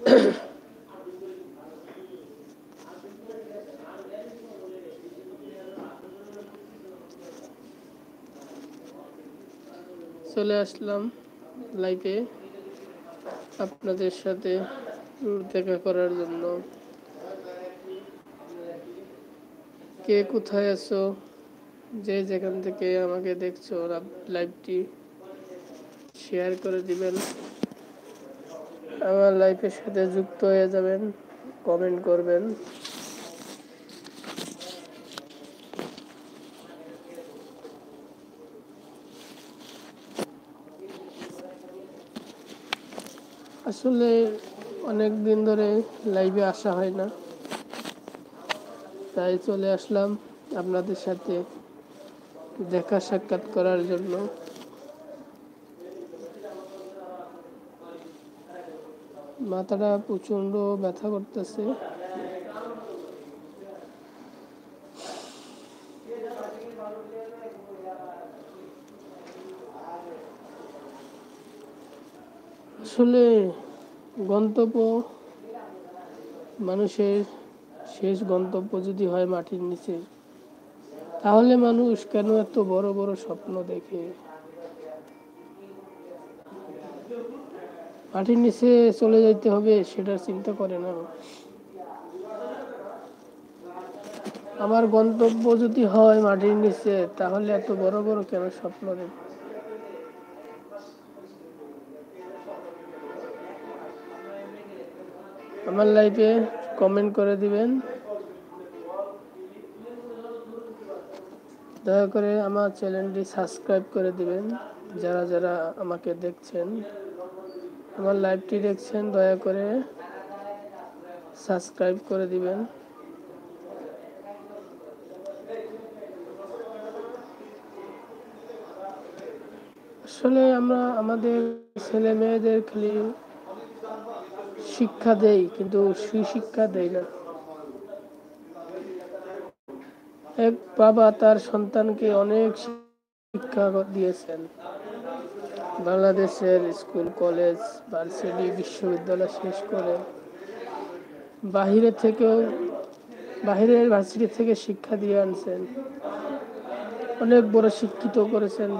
চলে আসলাম লাইভে আপনাদের সাথে দেখা করার জন্য। কে কোথায় আছো, যে যেখান থেকে আমাকে দেখছো, লাইভটি শেয়ার করে দিবেন, আমার লাইভের সাথে যুক্ত হয়ে যাবেন, কমেন্ট করবেন। আসলে অনেক দিন ধরে লাইভে আসা হয় না, তাই চলে আসলাম আপনাদের সাথে দেখা সাক্ষাৎ করার জন্য। মাথাটা প্রচণ্ড ব্যথা করতেছে। আসলে গন্তব্য, মানুষের শেষ গন্তব্য যদি হয় মাটির নিচে, তাহলে মানুষ কেন এত বড় বড় স্বপ্ন দেখে? মাটির নিচে চলে যাইতে হবে সেটা চিন্তা করে না। আমার গন্তব্য যদি হয় মাটির নিচে, তাহলে এত বড় বড় কেন স্বপ্ন দেখে? আমার লাইফে কমেন্ট করে দিবেন, দয়া করে আমার চ্যানেলটি সাবস্ক্রাইব করে দিবেন। যারা যারা আমাকে দেখছেন, আমার লাইভটি দেখছেন, দয়া করে সাবস্ক্রাইব করে দিবেন। আসলে আমরা আমাদের ছেলে মেয়েদের খালি শিক্ষা দেই, কিন্তু সুশিক্ষা দেই না। এক বাবা তার সন্তানকে অনেক শিক্ষা দিয়েছেন। বাংলাদেশের স্কুল, কলেজ, ভার্সিটি, বিশ্ববিদ্যালয় শেষ করে বাহিরের ভার্সিটি থেকে শিক্ষা দিয়ে আনছেন, অনেক বড় শিক্ষিত করেছেন,